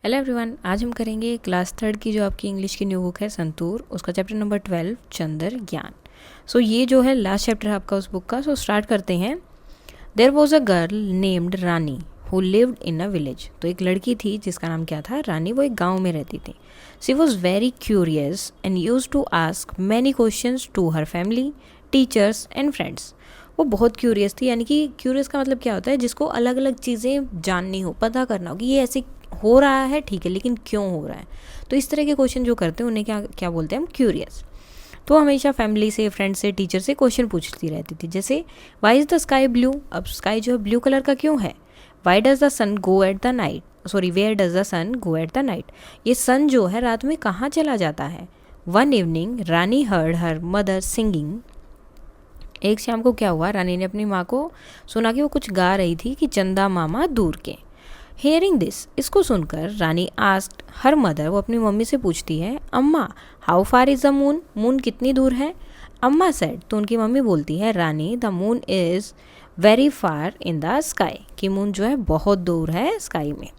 Hello everyone, आज हम करेंगे क्लास थर्ड की जो आपकी इंग्लिश की न्यू बुक है संतूर, उसका चैप्टर नंबर 12 चंद्रयान। सो ये जो है लास्ट चैप्टर है आपका उस बुक का। सो स्टार्ट करते हैं। There was a girl named Rani who lived in a village. तो एक लड़की थी जिसका नाम क्या था, रानी। वो एक गाँव में रहती थी। She was very curious and use to ask many question to her family, teachers and friends. वो बहुत क्यूरियस थी, यानी कि क्यूरियस का मतलब क्या होता है, जिसको अलग अलग चीज़ें जाननी हो, पता करना हो कि ये ऐसे हो रहा है, ठीक है, लेकिन क्यों हो रहा है। तो इस तरह के क्वेश्चन जो करते हैं उन्हें क्या क्या बोलते हैं हम, क्यूरियस। तो हमेशा फैमिली से, फ्रेंड से, टीचर से क्वेश्चन पूछती रहती थी। जैसे why is the sky blue. अब स्काई जो है ब्लू कलर का क्यों है। Why does the sun go at the night, sorry where does the sun go at the night. ये सन जो है रात में कहाँ चला जाता है। वन इवनिंग रानी हर्ड हर मदर सिंगिंग। एक शाम को क्या हुआ, रानी ने अपनी माँ को सुना कि वो कुछ गा रही थी कि चंदा मामा दूर के। हेयरिंग दिस, इसको सुनकर रानी आस्क्ड हर मदर, वो अपनी मम्मी से पूछती है, अम्मा how far is the moon, moon कितनी दूर है। अम्मा सेड, तो उनकी मम्मी बोलती है, Rani the moon is very far in the sky, कि मून जो है बहुत दूर है स्काई में।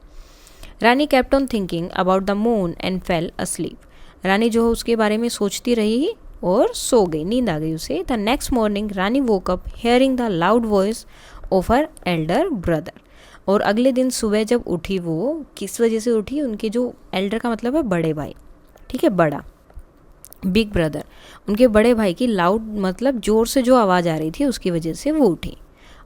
Rani kept on thinking about the moon and fell asleep. Rani जो है उसके बारे में सोचती रही और सो गई, नींद आ गई उसे। The next morning Rani woke up hearing the loud voice of her Elder brother. और अगले दिन सुबह जब उठी, वो किस वजह से उठी, उनके जो एल्डर का मतलब है बड़े भाई, ठीक है, बड़ा, बिग ब्रदर, उनके बड़े भाई की लाउड मतलब जोर से जो आवाज़ आ रही थी उसकी वजह से वो उठी।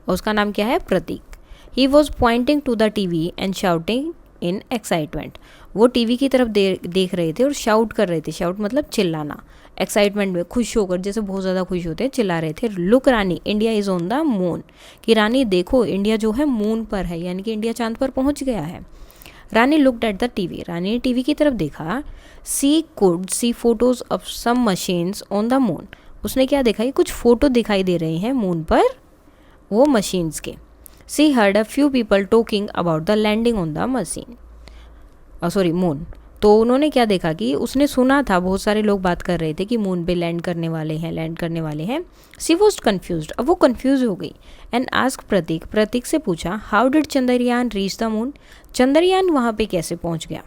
और उसका नाम क्या है, Prateek. He was pointing to the TV and shouting in excitement. वो टीवी की तरफ देख रहे थे और शाउट कर रहे थे। शाउट मतलब चिल्लाना, एक्साइटमेंट में, खुश होकर, जैसे बहुत ज़्यादा खुश होते हैं, चिल्ला रहे थे। Look Rani India is on the moon, कि रानी देखो इंडिया जो है मून पर है, यानी कि इंडिया चांद पर पहुंच गया है। Rani looked at the TV, Rani ने टीवी की तरफ देखा। She could see photos of some machines on the moon. उसने क्या देखा, कि कुछ फोटो दिखाई दे रहे हैं मून पर, वो मशीन्स के। She heard a few people talking about the landing on the machine, sorry moon. तो उन्होंने क्या देखा, कि उसने सुना था बहुत सारे लोग बात कर रहे थे कि मून पे लैंड करने वाले हैं, लैंड करने वाले हैं। सी वॉज कन्फ्यूज, अब वो कन्फ्यूज हो गई। एंड आस्क प्रतीक, प्रतीक से पूछा, how did Chandrayaan reach the moon, Chandrayaan वहाँ पे कैसे पहुँच गया।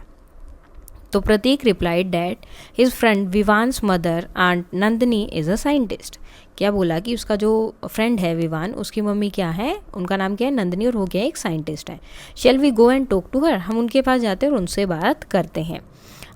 तो Prateek replied that his friend Vivaan's mother aunt Nandini is a scientist. क्या बोला, कि उसका जो फ्रेंड है विवान, उसकी मम्मी क्या है, उनका नाम क्या है, नंदनी, और वो क्या है, एक साइंटिस्ट है। Shall we go and talk to her, हम उनके पास जाते हैं और उनसे बात करते हैं।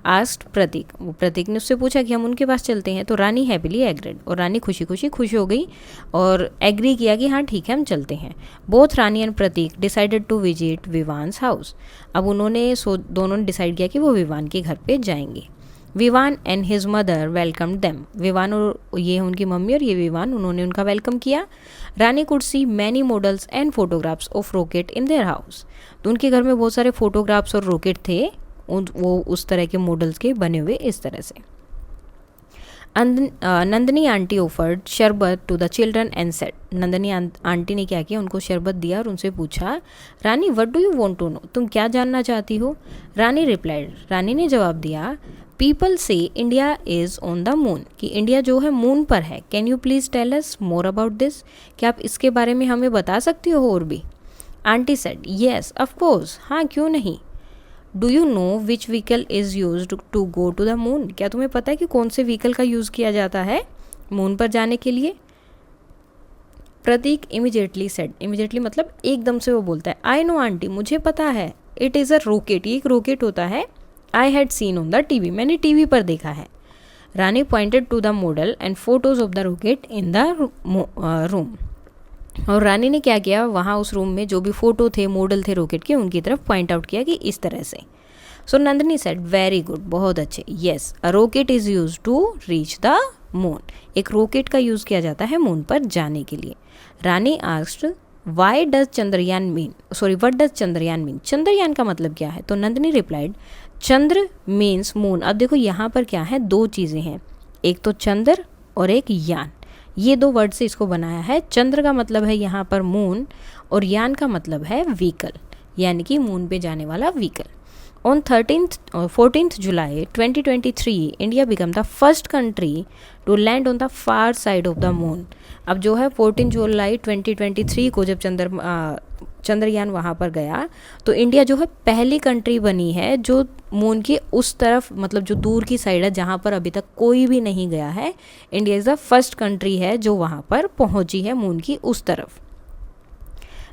आस्क्ड प्रतीक, वो प्रतीक ने उससे पूछा कि हम उनके पास चलते हैं। तो रानी हैप्पीली एग्रीड, और रानी खुशी खुशी खुश हो गई और एग्री किया कि हाँ ठीक है हम चलते हैं। Both Rani and Prateek decided to visit Vivaan's house. अब उन्होंने दोनों ने डिसाइड किया कि वो विवान के घर पे जाएंगे। Vivaan and his mother welcome them, Vivaan और ये उनकी मम्मी और ये विवान, उन्होंने उनका वेलकम किया। Rani could see many models and photographs of rocket in their house. तो उनके घर में बहुत सारे फोटोग्राफ्स और रॉकेट थे, वो उस तरह के मॉडल्स के बने हुए इस तरह से। Nandini aunty offered sharbat to the children and said, Nandini aunty ने क्या किया, उनको शरबत दिया और उनसे पूछा, Rani what do you want to know, तुम क्या जानना चाहती हो। रानी रिप्लाइड, रानी ने जवाब दिया, people say India is on the moon, कि इंडिया जो है मून पर है। Can you please tell us more about this, क्या आप इसके बारे में हमें बता सकती हो और भी। Aunty said, yes of course, हाँ क्यों नहीं। Do you know which vehicle is use to go to the moon, क्या तुम्हें पता है कि कौन से व्हीकल का यूज़ किया जाता है मून पर जाने के लिए। प्रतीक इमिजिएटली सेड, इमिजिएटली मतलब एकदम से वो बोलता है, आई नो आंटी, मुझे पता है, इट इज़ अ रॉकेट, ये एक रॉकेट होता है। I had seen on the TV, मैंने टीवी पर देखा है। Rani pointed to the model and photos of the rocket in the room. और रानी ने क्या किया, वहाँ उस रूम में जो भी फ़ोटो थे, मॉडल थे रॉकेट के, उनकी तरफ पॉइंट आउट किया कि इस तरह से। So Nandini said, very good, बहुत अच्छे। Yes a rocket is use to reach the moon, एक रॉकेट का यूज़ किया जाता है मून पर जाने के लिए। Rani asked why does Chandrayaan mean, sorry what does Chandrayaan mean, Chandrayaan का मतलब क्या है। तो Nandini replied, Chandra means moon. अब देखो यहाँ पर क्या है, दो चीज़ें हैं, एक तो चंद्र और एक यान, ये दो वर्ड से इसको बनाया है। चंद्र का मतलब है यहाँ पर मून और यान का मतलब है व्हीकल, यानी कि मून पे जाने वाला vehicle. On 14th July 2023 India become the first country to land on the far side of the moon. अब जो है 14 जुलाई 2023 को जब चंद्रयान वहाँ पर गया तो इंडिया जो है पहली कंट्री बनी है जो मून की उस तरफ, मतलब जो दूर की साइड है जहाँ पर अभी तक कोई भी नहीं गया है, India is the first country है जो वहाँ पर पहुँची है मून की उस तरफ।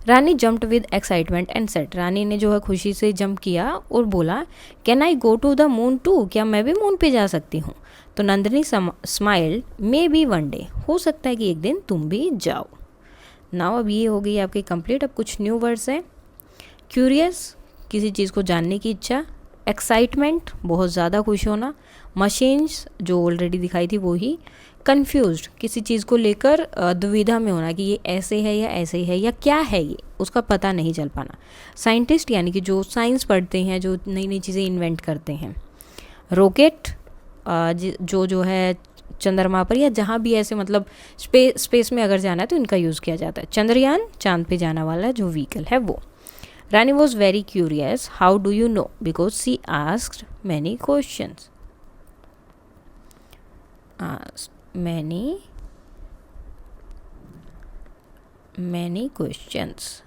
Rani jumped with excitement and said, Rani ने जो है खुशी से जंप किया और बोला can I go to the moon too, क्या मैं भी मून पे जा सकती हूँ? तो Nandini smiled, maybe one day, हो सकता है कि एक दिन तुम भी जाओ। नाउ अब ये हो गई आपकी कंप्लीट। अब कुछ न्यू वर्ड्स हैं। क्यूरियस, किसी चीज़ को जानने की इच्छा। एक्साइटमेंट, बहुत ज़्यादा खुश होना। मशीन्स, जो ऑलरेडी दिखाई थी वो ही। कन्फ्यूज्ड, किसी चीज़ को लेकर दुविधा में होना कि ये ऐसे है या ऐसे है या क्या है ये, उसका पता नहीं चल पाना। साइंटिस्ट, यानी कि जो साइंस पढ़ते हैं, जो नई नई चीज़ें इन्वेंट करते हैं। रॉकेट, जो है चंद्रमा पर या जहाँ भी ऐसे मतलब स्पेस में अगर जाना है तो इनका यूज़ किया जाता है। चंद्रयान, चांद पे जाना वाला जो व्हीकल है वो। Rani was very curious, how do you know, because she asked many questions. Many questions,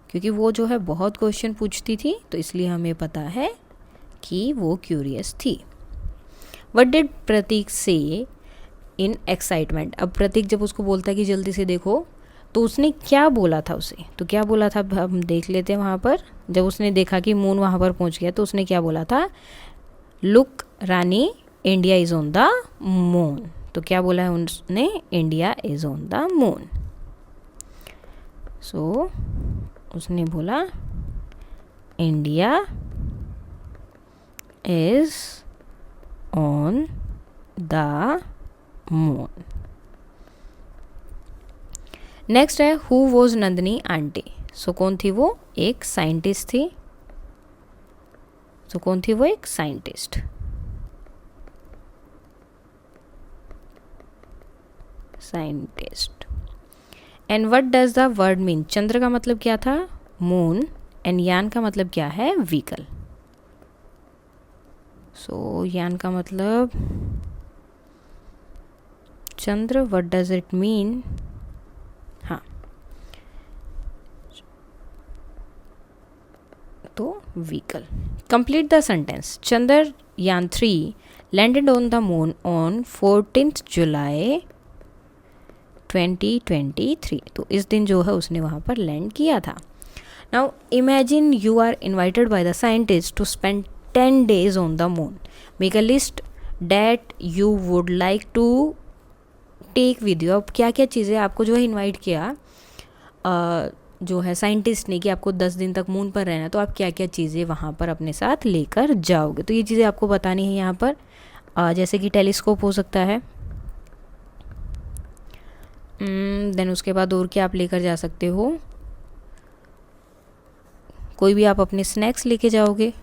क्योंकि वो जो है बहुत क्वेश्चन पूछती थी तो इसलिए हमें पता है कि वो क्यूरियस थी। What did प्रतीक से इन एक्साइटमेंट, अब प्रतीक जब उसको बोलता है कि जल्दी से देखो तो उसने क्या बोला था उसे, तो क्या बोला था हम देख लेते हैं। वहाँ पर जब उसने देखा कि मून वहाँ पर पहुँच गया तो उसने क्या बोला था, look Rani, India is on the moon. तो क्या बोला है उसने, India is on the moon. सो उसने बोला India is on the moon. Next है हु वॉज नंदिनी आंटी। सो कौन थी वो, एक साइंटिस्ट थी। सो कौन थी वो, एक scientist. And what does the word mean, चंद्र का मतलब क्या था, मून, एंड यान का मतलब क्या है, व्हीकल। सो यान का मतलब चंद्र, व्हाट डज इट मीन, हाँ तो vehicle. Complete the sentence, Chandrayaan 3 landed on the moon on 14th जुलाई 2023। तो इस दिन जो है उसने वहाँ पर लैंड किया था। Now imagine you are invited by the scientist to spend 10 days on the moon. Make a list that you would like to take with you. अब क्या क्या चीज़ें आपको जो है इनवाइट किया जो है साइंटिस्ट ने कि आपको 10 दिन तक मून पर रहना, तो आप क्या क्या चीज़ें वहाँ पर अपने साथ लेकर जाओगे। तो ये चीज़ें आपको बतानी है यहाँ पर। जैसे कि टेलीस्कोप हो सकता है, देन उसके बाद और क्या आप लेकर जा सकते हो, कोई भी आप अपने स्नैक्स लेके जाओगे।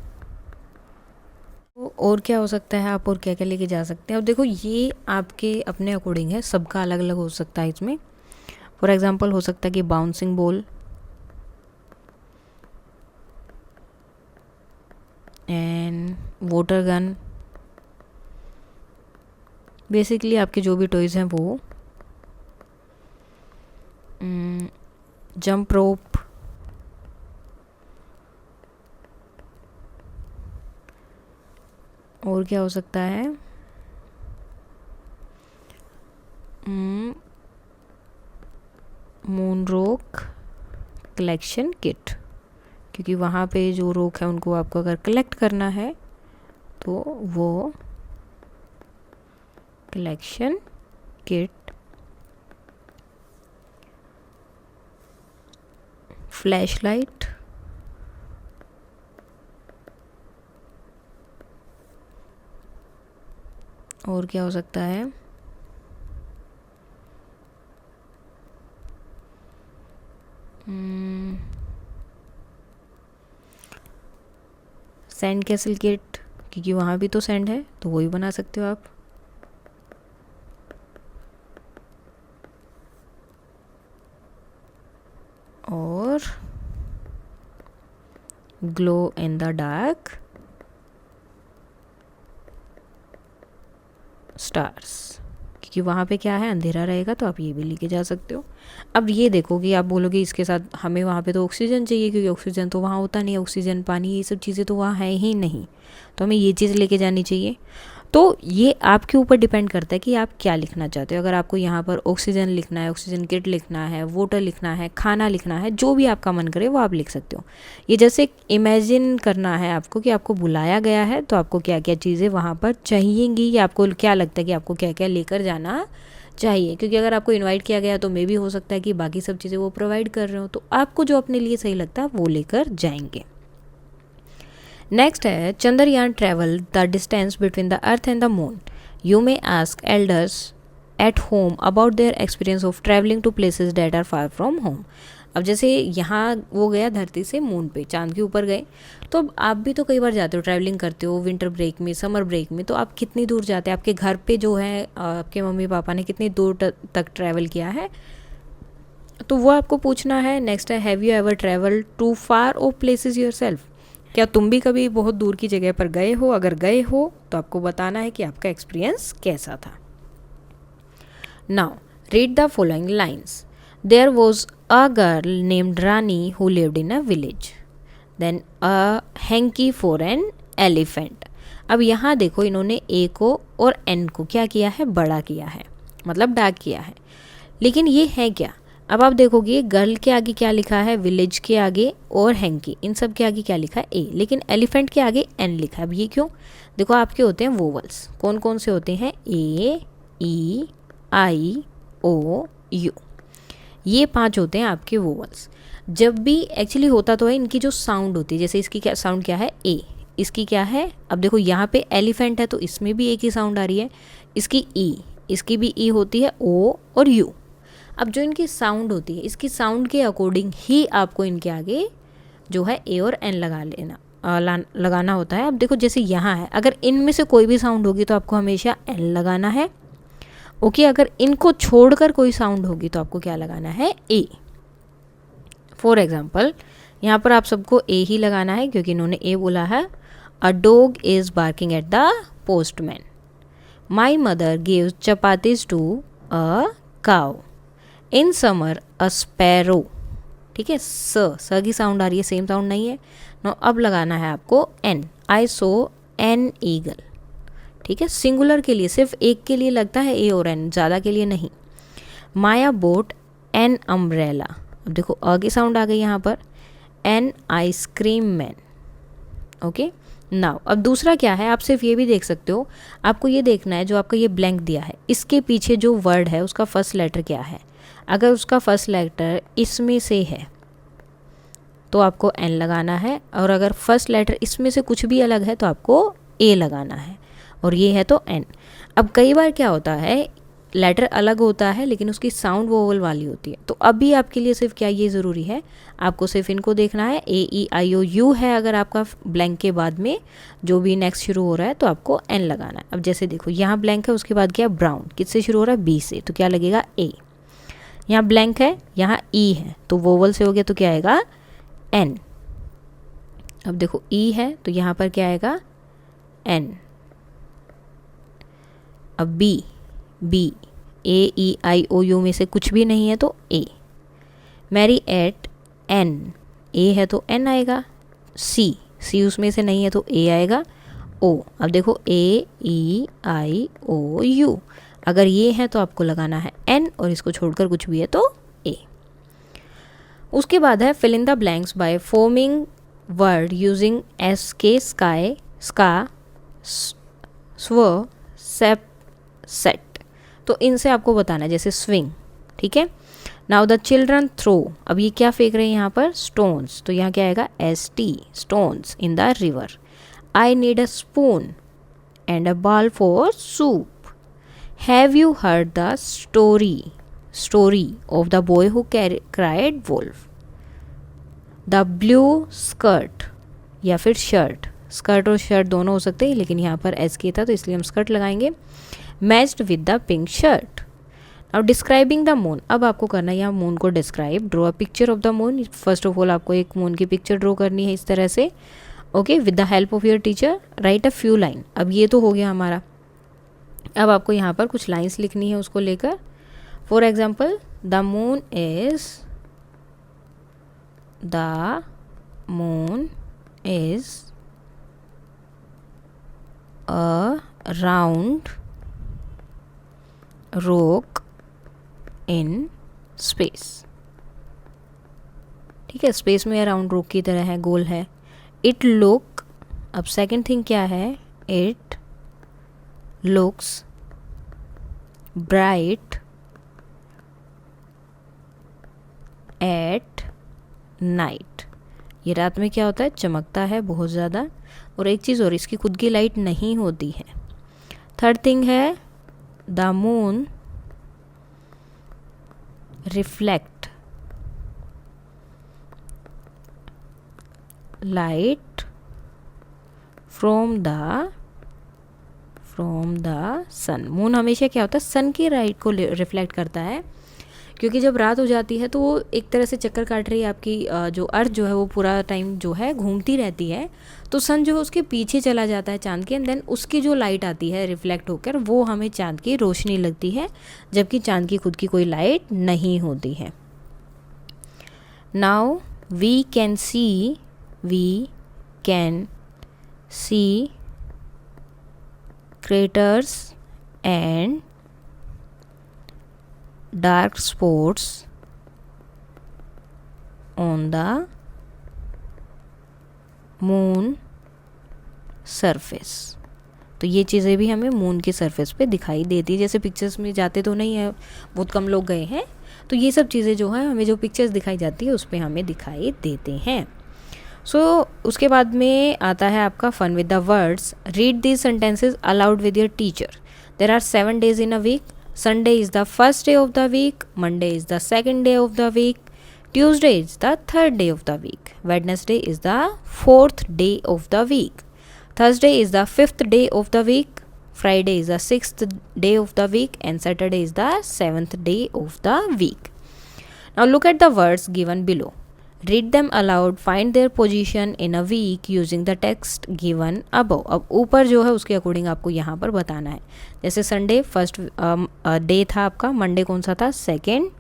और क्या हो सकता है, आप और क्या क्या लेके जा सकते हैं। और देखो ये आपके अपने अकॉर्डिंग है, सबका अलग अलग हो सकता है इसमें। फॉर एग्जांपल हो सकता है कि bouncing ball and water gun, basically आपके जो भी टॉयज़ हैं वो। जंप रोप, और क्या हो सकता है, मून रॉक कलेक्शन किट, क्योंकि वहाँ पे जो रॉक है उनको आपको अगर कलेक्ट करना है तो वो कलेक्शन किट। फ्लैशलाइट, और क्या हो सकता है, सैंड कैसल किट, क्योंकि वहाँ भी तो सैंड है तो वही बना सकते हो आप। और glow in the dark stars, क्योंकि वहाँ पे क्या है, अंधेरा रहेगा, तो आप ये भी लेके जा सकते हो। अब ये देखो कि आप बोलोगे इसके साथ हमें वहाँ पे तो ऑक्सीजन चाहिए, क्योंकि ऑक्सीजन तो वहाँ होता नहीं है, ऑक्सीजन पानी ये सब चीज़ें तो वहाँ है ही नहीं, तो हमें ये चीज़ लेके जानी चाहिए। तो ये आपके ऊपर डिपेंड करता है कि आप क्या लिखना चाहते हो। अगर आपको यहाँ पर ऑक्सीजन लिखना है, ऑक्सीजन किट लिखना है, वाटर लिखना है, खाना लिखना है, जो भी आपका मन करे वो आप लिख सकते हो। ये जैसे इमेजिन करना है आपको कि आपको बुलाया गया है, तो आपको क्या क्या चीज़ें वहाँ पर चाहिएंगी, या आपको क्या लगता है कि आपको क्या क्या लेकर जाना चाहिए। क्योंकि अगर आपको इन्वाइट किया गया तो मे भी हो सकता है कि बाकी सब चीज़ें वो प्रोवाइड कर रहे हो, तो आपको जो अपने लिए सही लगता है वो लेकर जाएंगे। नेक्स्ट है Chandrayaan travel the distance between the earth and the moon. You may ask elders at home about their experience of travelling to places that are far from home. अब जैसे यहाँ वो गया धरती से मून पे, चांद के ऊपर गए, तो आप भी तो कई बार जाते हो, ट्रैवलिंग करते हो विंटर ब्रेक में, समर ब्रेक में, तो आप कितनी दूर जाते हैं, आपके घर पे जो है आपके मम्मी पापा ने कितनी दूर तक ट्रैवल किया है, तो वो आपको पूछना है। नेक्स्ट है have you ever travel to far of places yourself. क्या तुम भी कभी बहुत दूर की जगह पर गए हो? अगर गए हो तो आपको बताना है कि आपका एक्सपीरियंस कैसा था। Now read the following lines. There was a girl named Rani who lived in a village, then a hanky for an elephant. अब यहाँ देखो इन्होंने ए को और एन को क्या किया है, बड़ा किया है, मतलब डार्क किया है। लेकिन ये है क्या, अब आप देखोगे गर्ल के आगे क्या लिखा है, विलेज के आगे और हैंकी, इन सब के आगे क्या लिखा है, ए, लेकिन एलिफेंट के आगे एन लिखा है। अब ये क्यों? देखो आपके होते हैं वोवल्स, कौन कौन से होते हैं, ए, ई, आई, ओ, यू, ये 5 होते हैं आपके वोवल्स। जब भी एक्चुअली होता तो है, इनकी जो साउंड होती है, जैसे इसकी क्या साउंड क्या है, ए, इसकी क्या है, अब देखो यहाँ पे एलिफेंट है तो इसमें भी एक ही साउंड आ रही है, इसकी ई, इसकी भी ई होती है, ओ और यू। अब जो इनकी साउंड होती है, इसकी साउंड के अकॉर्डिंग ही आपको इनके आगे जो है ए और एन लगाना होता है। अब देखो जैसे यहाँ है, अगर इनमें से कोई भी साउंड होगी तो आपको हमेशा एन लगाना है, ओके। अगर इनको छोड़कर कोई साउंड होगी तो आपको क्या लगाना है, ए। फॉर एग्जाम्पल यहाँ पर आप सबको ए ही लगाना है क्योंकि इन्होंने ए बोला है। A dog is barking at the postman. My mother gives chapatis to a cow. In summer a sparrow, ठीक है, स की साउंड आ रही है, सेम साउंड नहीं है। नो अब लगाना है आपको an. I saw an eagle, ठीक है, सिंगुलर के लिए सिर्फ एक के लिए लगता है ए और एन, ज़्यादा के लिए नहीं। माया बोट एन अम्ब्रेला, अब देखो अ की साउंड आ गई यहाँ पर, an ice cream man, okay. Now अब दूसरा क्या है, आप सिर्फ ये भी देख सकते हो, आपको ये देखना है जो आपका ये ब्लैंक दिया है, इसके पीछे जो वर्ड है उसका फर्स्ट लेटर क्या है। अगर उसका फर्स्ट लेटर इसमें से है तो आपको एन लगाना है, और अगर फर्स्ट लेटर इसमें से कुछ भी अलग है तो आपको ए लगाना है, और ये है तो एन। अब कई बार क्या होता है, लेटर अलग होता है लेकिन उसकी साउंड वोवल वाली होती है, तो अभी आपके लिए सिर्फ क्या ये ज़रूरी है, आपको सिर्फ इनको देखना है, ए, ई, आई, ओ, यू है अगर आपका ब्लैंक के बाद में जो भी नेक्स्ट शुरू हो रहा है तो आपको एन लगाना है। अब जैसे देखो यहाँ ब्लैंक है, उसके बाद क्या ब्राउन, किससे शुरू हो रहा है, बी से, तो क्या लगेगा ए। यहाँ ब्लैंक है, यहाँ ई है, तो वोवल से हो गया तो क्या आएगा, एन। अब देखो ई है तो यहाँ पर क्या आएगा, एन। अब B, B, A, E, I, O, U में से कुछ भी नहीं है तो A. Mary ate an, A है तो एन आएगा। सी, सी उसमें से नहीं है तो ए आएगा। ओ, अब देखो ए, ई, आई, ओ, यू, अगर ये है तो आपको लगाना है एन, और इसको छोड़कर कुछ भी है तो ए। उसके बाद है fill in the blanks by forming word using S K, sky, स्का, स्व, सेप, सेट, तो इनसे आपको बताना है, जैसे स्विंग, ठीक है। नाउ द चिल्ड्रन थ्रो, अब ये क्या फेंक रहे हैं यहाँ पर, स्टोन्स, तो यहाँ क्या आएगा, S T, stones in the river. I need a spoon and a bowl for soup. Have you heard the story of the boy who cried wolf. The blue skirt, या फिर शर्ट, स्कर्ट और shirt दोनों हो सकते हैं लेकिन यहाँ पर एस के था तो इसलिए हम स्कर्ट लगाएंगे। Matched with the pink shirt. Now describing the moon, अब आपको करना है यहाँ मून को describe. Draw a picture of the moon. First of all आपको एक मून की पिक्चर ड्रॉ करनी है इस तरह से, okay, with the help of your teacher. Right a few line. अब ये तो हो गया हमारा, अब आपको यहाँ पर कुछ लाइंस लिखनी है उसको लेकर. For example, the moon is a round rock in space. ठीक है, स्पेस में राउंड रॉक की तरह है, गोल है. इट लुक, अब सेकंड थिंग क्या है, it looks bright at night. ये रात में क्या होता है, चमकता है बहुत ज़्यादा. और एक चीज़ और, इसकी खुद की लाइट नहीं होती है. थर्ड थिंग है, the moon reflect light from the sun. Moon हमेशा क्या होता है, सन की लाइट को रिफ्लेक्ट करता है, क्योंकि जब रात हो जाती है तो वो एक तरह से चक्कर काट रही है आपकी जो अर्थ जो है वो पूरा टाइम जो है घूमती रहती है, तो सन जो है उसके पीछे चला जाता है चांद के, एंड देन उसकी जो लाइट आती है रिफ्लेक्ट होकर वो हमें चांद की रोशनी लगती है, जबकि चांद की खुद की कोई लाइट नहीं होती है. Now we can see craters and dark spots on the moon surface. तो ये चीज़ें भी हमें मून के सरफेस पे दिखाई देती है. जैसे पिक्चर्स में जाते तो नहीं है, बहुत कम लोग गए हैं, तो ये सब चीज़ें जो है हमें जो पिक्चर्स दिखाई जाती है उस पर हमें दिखाई देते हैं. सो उसके बाद में आता है आपका fun with the words. Read these sentences aloud with your teacher. There are 7 days in a week. Sunday is the first day of the week. Monday is the second day of the week. Tuesday is the third day of the week. Wednesday is the fourth day of the week. Thursday is the fifth day of the week. Friday is the sixth day of the week. And Saturday is the seventh day of the week. Now look at the words given below. Read them aloud. Find their position in a week using the text given above. अब ऊपर जो है उसके according आपको यहाँ पर बताना है. जैसे संडे फर्स्ट डे था आपका, मंडे कौन सा था, second,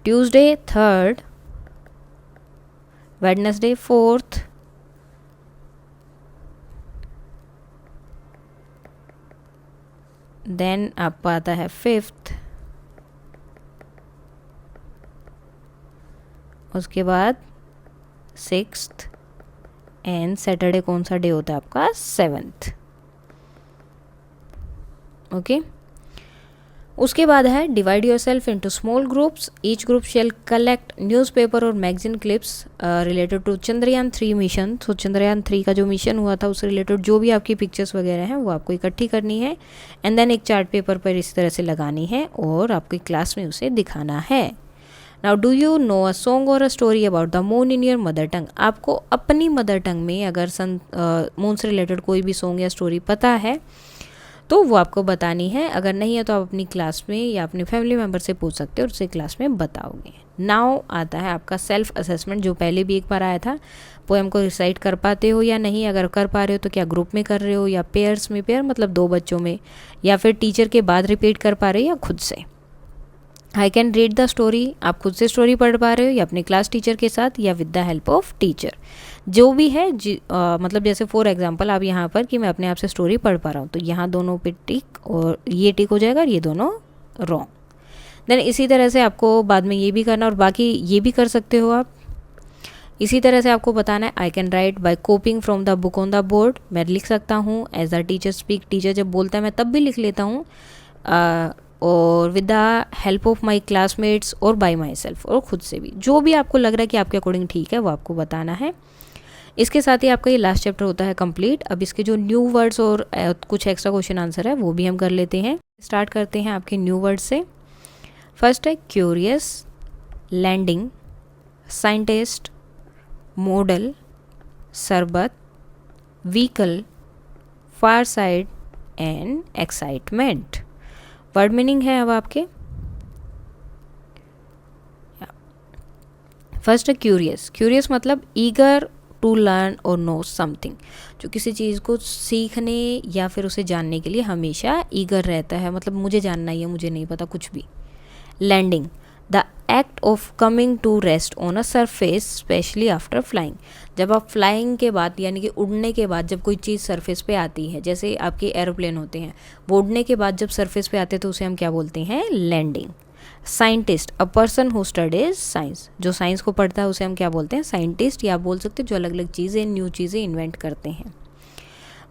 Tuesday third, Wednesday fourth, then आपका आता है फिफ्थ, उसके बाद सिक्स्थ, एंड सैटरडे कौन सा डे होता है आपका, सेवेंथ. ओके. उसके बाद है divide yourself into small groups. Each group shall collect newspaper और magazine clips related to Chandrayaan 3 मिशन. तो चंद्रयान 3 का जो मिशन हुआ था उससे रिलेटेड जो भी आपकी पिक्चर्स वगैरह हैं वो आपको इकट्ठी करनी है, एंड देन एक चार्ट पेपर पर इस तरह से लगानी है और आपकी क्लास में उसे दिखाना है. Now do you know a song or a story about the moon in your mother tongue. आपको अपनी मदर टंग में अगर मून से रिलेटेड कोई भी सॉन्ग या स्टोरी पता है तो वो आपको बतानी है. अगर नहीं है तो आप अपनी क्लास में या अपने फैमिली मेम्बर से पूछ सकते हो और उसे क्लास में बताओगे. नाउ आता है आपका सेल्फ असेसमेंट, जो पहले भी एक बार आया था. पोएम को रिसाइट कर पाते हो या नहीं, अगर कर पा रहे हो तो क्या ग्रुप में कर रहे हो या पेयर्स में, पेयर मतलब 2 बच्चों में, या फिर टीचर के बाद रिपीट कर पा रहे हो या खुद से. I can read the story, आप खुद से स्टोरी पढ़ पा रहे हो या अपने क्लास टीचर के साथ या with the help of teacher. जो भी है मतलब जैसे फॉर एग्जांपल आप यहाँ पर कि मैं अपने आप से स्टोरी पढ़ पा रहा हूँ, तो यहाँ दोनों पे टिक और ये टिक हो जाएगा और ये दोनों रॉन्ग. देन इसी तरह से आपको बाद में ये भी करना और बाकी ये भी कर सकते हो आप. इसी तरह से आपको बताना है I can write by copying from the book on the board. मैं लिख सकता हूँ as a teacher speak. Teacher जब बोलता है मैं तब भी लिख लेता हूँ, और with the help of my classmates और बाय माई सेल्फ, और खुद से भी. जो भी आपको लग रहा है कि आपके अकॉर्डिंग ठीक है वो आपको बताना है. इसके साथ ही आपका ये लास्ट चैप्टर होता है कंप्लीट. अब इसके जो न्यू वर्ड्स और कुछ एक्स्ट्रा क्वेश्चन आंसर है वो भी हम कर लेते हैं. स्टार्ट करते हैं आपके न्यू वर्ड से. फर्स्ट है क्यूरियस, लैंडिंग, साइंटिस्ट, मॉडल, सरबत, vehicle, far side and excitement. Word meaning है अब आपके. फर्स्ट है क्यूरियस. क्यूरियस मतलब ईगर टू लर्न और नो समथिंग, जो किसी चीज़ को सीखने या फिर उसे जानने के लिए हमेशा ईगर रहता है, मतलब मुझे जानना ही है, मुझे नहीं पता कुछ भी। Landing, the act of coming to rest on a surface specially after flying, जब आप फ्लाइंग के बाद यानी कि उड़ने के बाद जब कोई चीज़ सरफेस पे आती है, जैसे आपके एरोप्लेन होते हैं, वो उड़ने के बाद जब सरफेस पे आते हैं तो उसे हम क्या बोलते हैं? Landing. Scientist, a person who studies science, जो साइंस को पढ़ता है उसे हम क्या बोलते हैं? साइंटिस्ट, या आप बोल सकते हैं जो अलग अलग चीज़ें, न्यू चीज़ें इन्वेंट करते हैं।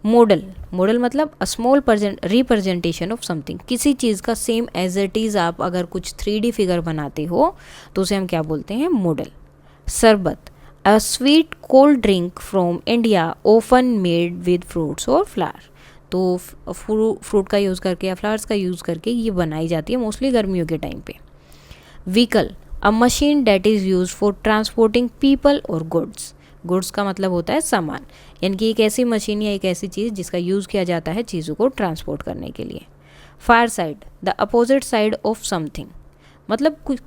मॉडल, मॉडल मतलब a small representation of something, किसी चीज़ का सेम एज इट इज़ आप अगर कुछ 3D फिगर बनाते हो तो उसे हम क्या बोलते हैं? मॉडल। शरबत, a sweet cold drink from India often made with fruits और फ्लावर, तो फ्रूट का यूज़ करके या फ्लावर्स का यूज़ करके ये बनाई जाती है मोस्टली गर्मियों के टाइम पे। Vehicle, a machine that is use for transporting people और गुड्स, गुड्स का मतलब होता है सामान, यानी कि एक ऐसी मशीन या एक ऐसी चीज़ जिसका यूज़ किया जाता है चीज़ों को ट्रांसपोर्ट करने के लिए। फार side, the opposite side of something, मतलब कुछ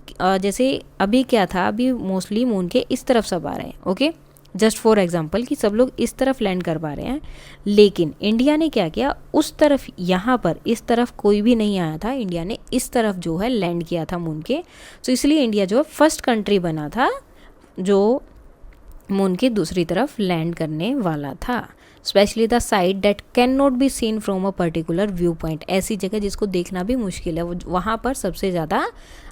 जैसे अभी क्या था, अभी मोस्टली मून के इस तरफ सब आ रहे हैं, ओके, जस्ट फॉर एग्जाम्पल कि सब लोग इस तरफ लैंड कर पा रहे हैं, लेकिन इंडिया ने क्या किया, उस तरफ, यहाँ पर इस तरफ कोई भी नहीं आया था, इंडिया ने इस तरफ जो है लैंड किया था मून के। तो इसलिए इंडिया जो है फर्स्ट कंट्री बना था जो मून की दूसरी तरफ लैंड करने वाला था। Specially the side date can not be seen from a particular view point, ऐसी जगह जिसको देखना भी मुश्किल है, वहाँ पर सबसे ज़्यादा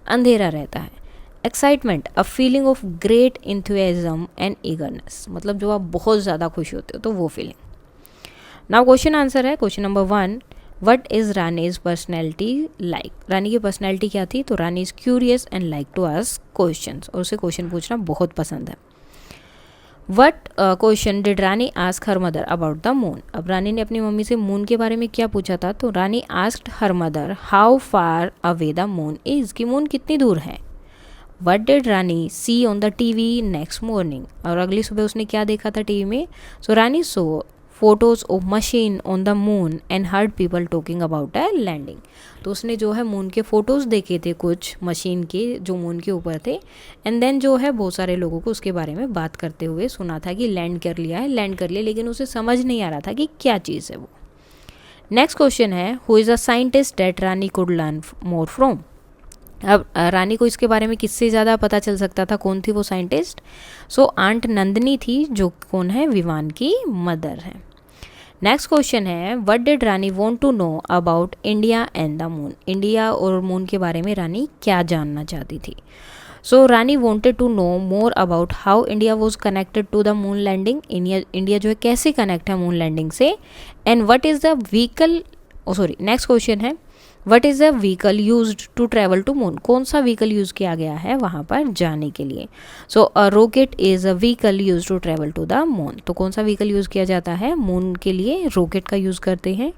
अंधेरा रहता है। Excitement, a feeling of great enthusiasm and eagerness, मतलब जो आप बहुत ज़्यादा खुश होते हो तो वो फीलिंग। नाउ क्वेश्चन आंसर है question number 1, what is Rani's personality like, Rani की पर्सनैलिटी क्या थी? तो Rani is curious and like to ask question, और उसे क्वेश्चन पूछना बहुत पसंद है। What question did Rani ask her mother about the moon, अब रानी ने अपनी मम्मी से मून के बारे में क्या पूछा था? तो Rani asked her mother how far away the moon is, कि मून कितनी दूर है। What did Rani see on the TV next morning, और अगली सुबह उसने क्या देखा था टीवी में? So Rani saw photos of machine on the moon and heard people talking about a landing, तो उसने जो है मून के फ़ोटोज़ देखे थे कुछ मशीन के जो मून के ऊपर थे, एंड देन जो है बहुत सारे लोगों को उसके बारे में बात करते हुए सुना था कि लैंड कर लिया है, लैंड कर लिया, लेकिन उसे समझ नहीं आ रहा था कि क्या चीज़ है वो। नेक्स्ट क्वेश्चन है, who is a scientist that Rani could learn more from, अब रानी को इसके बारे में किससे ज़्यादा पता चल सकता था, कौन थी वो साइंटिस्ट? सो आंट नंदिनी थी, जो कौन है? विवान की मदर है। नेक्स्ट क्वेश्चन है, what did Rani want to know about India and the moon, India और मून के बारे में रानी क्या जानना चाहती थी? So Rani wanted to know more about how India was connected to the moon landing, India जो है कैसे कनेक्ट है मून लैंडिंग से, and what is the vehicle, next question है, what is the vehicle used to travel to moon, कौन सा vehicle use किया गया है वहाँ पर जाने के लिए? So a rocket is a vehicle use to travel to the moon, तो कौन सा व्हीकल यूज़ किया जाता है मून के लिए? रॉकेट का यूज़ करते हैं।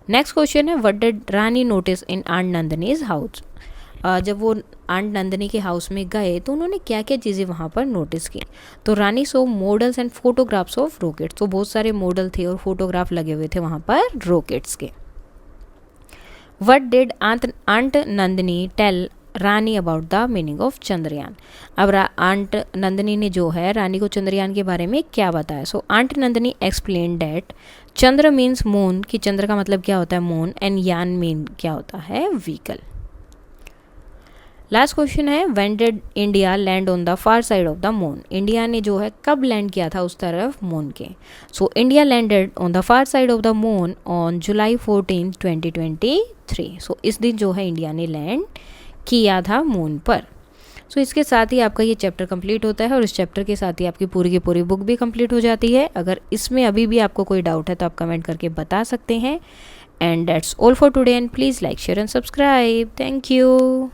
नेक्स्ट क्वेश्चन है, what did Rani notice in aunt Nandini's house, जब वो आंट नंदनी के हाउस में गए तो उन्होंने क्या क्या चीज़ें वहाँ पर नोटिस की? तो Rani saw models and photographs of rockets, तो बहुत सारे मॉडल थे और फोटोग्राफ लगे हुए थे वहाँ पर रॉकेट्स के। What did aunt Nandini tell Rani about the meaning of Chandrayaan, अब आंट नंदिनी ने जो है रानी को चंद्रयान के बारे में क्या बताया? So aunt Nandini explain that Chandra means moon, कि चंद्र का मतलब क्या होता है? मून, एंड यान मीन क्या होता है? व्हीकल। लास्ट क्वेश्चन है, when did India land on the far side of the moon, India ने जो है कब लैंड किया था उस तरफ मून के? So India landed on the far side of the moon on July 14, 2023, सो इस दिन जो है इंडिया ने लैंड किया था मून पर। सो इसके साथ ही आपका ये चैप्टर कंप्लीट होता है और इस चैप्टर के साथ ही आपकी पूरी की पूरी बुक भी कंप्लीट हो जाती है। अगर इसमें अभी भी आपको कोई डाउट है तो आप कमेंट करके बता सकते हैं। And that's all for today, and please like, share and subscribe. Thank you.